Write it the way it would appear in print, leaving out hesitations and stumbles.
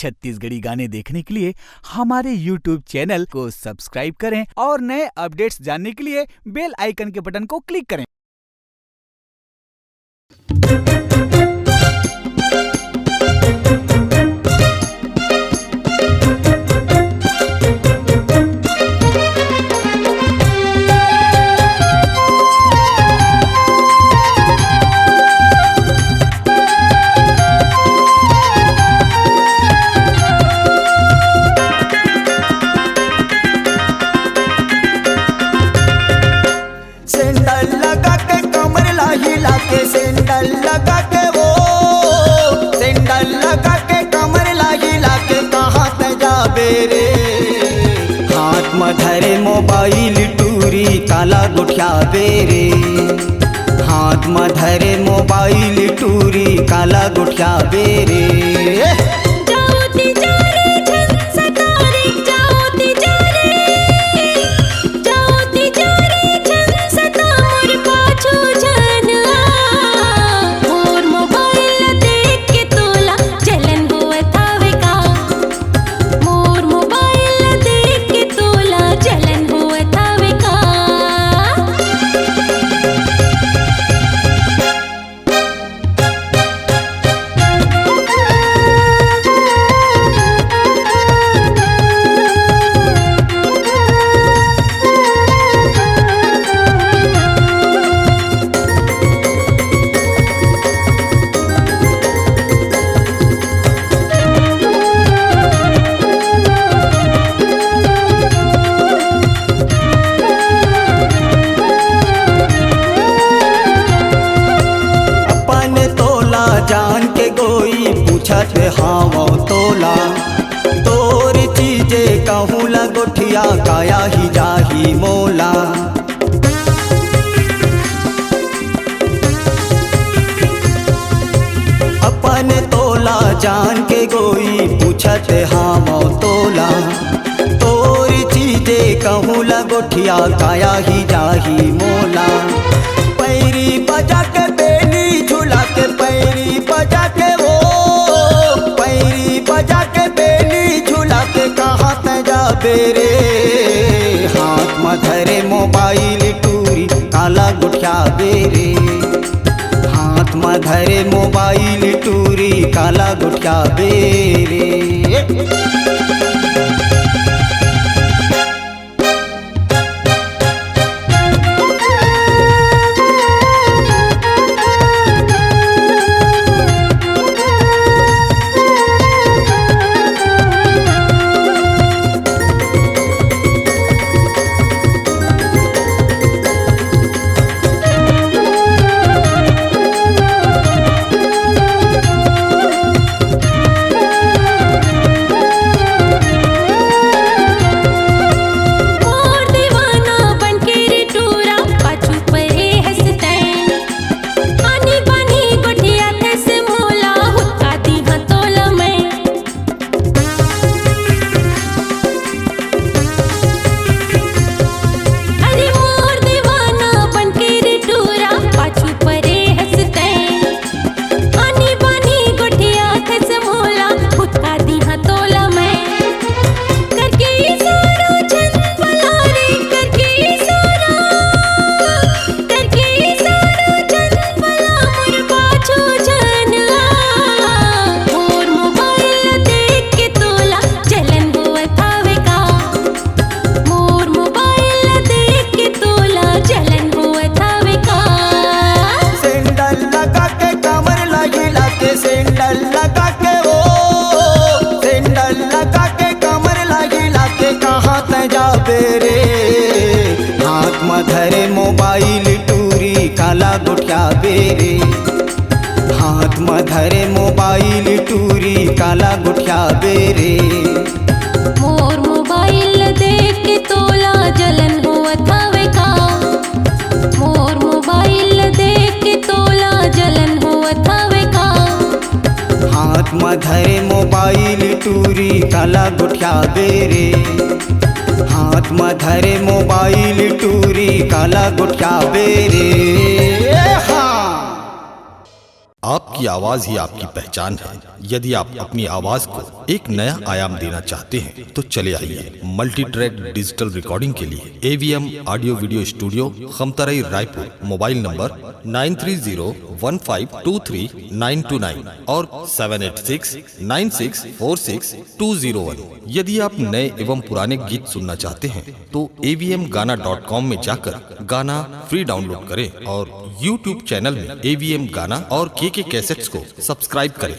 छत्तीसगढ़ी गाने देखने के लिए हमारे YouTube चैनल को सब्सक्राइब करें और नए अपडेट्स जानने के लिए बेल आइकन के बटन को क्लिक करें। सेंडल लगा के कमर हिला के सेंडल लगा के वो सेंडल लगा के कमर हिला के कहाँ ते जाबे रे। हाथ में धरे मोबाइल टूरी काला गुठिया बेरे। हाथ में धरे मोबाइल टूरी काला गुठिया बेरे। जान के गोई पूछत हाँ तोला तोर चीजे कहूँ ला गोठिया काया ही जाही मोला। अपन तोला जान के गोई पूछत हाँ तोला तोर चीजे कहूँ ला गोठिया काया ही जाही मोला। पैरी बजा के बेली झूला के पैरी बजा के वो पैरी बजा के बेली झूला के कहाँ ते जाबे रे। हाथ में धरे मोबाइल टूरी काला गुठिया बेरे। हाथ में धरे मोबाइल टूरी काला गुठिया बेरे। हाथ में धरे मोबाइल टूरी काला गुठिया बेरे। हाथ में धरे मोबाइल टूरी काला गुठिया बेरे। मोर मोबाइल देख के तोला जलन होवत हवे का। मोर मोबाइल देख के तोला जलन होवत हवे का। हाथ में धरे मोबाइल टूरी काला गुठिया बेरे। हाथ में धरे मोबाइल टूरी काला गुठिया बेरे। आपकी आवाज ही आपकी पहचान है। यदि आप अपनी आवाज को एक नया आयाम देना चाहते हैं तो चले आइए मल्टी ट्रैक डिजिटल रिकॉर्डिंग के लिए AVM audio video studio Khamtarai Raipur. Mobile number 9301523929 और 7869646201। यदि आप नए एवं पुराने गीत सुनना चाहते हैं तो avmgana.com में जाकर गाना फ्री डाउनलोड करें और YouTube चैनल में AVM गाना और के कैसेट्स को सब्सक्राइब करें।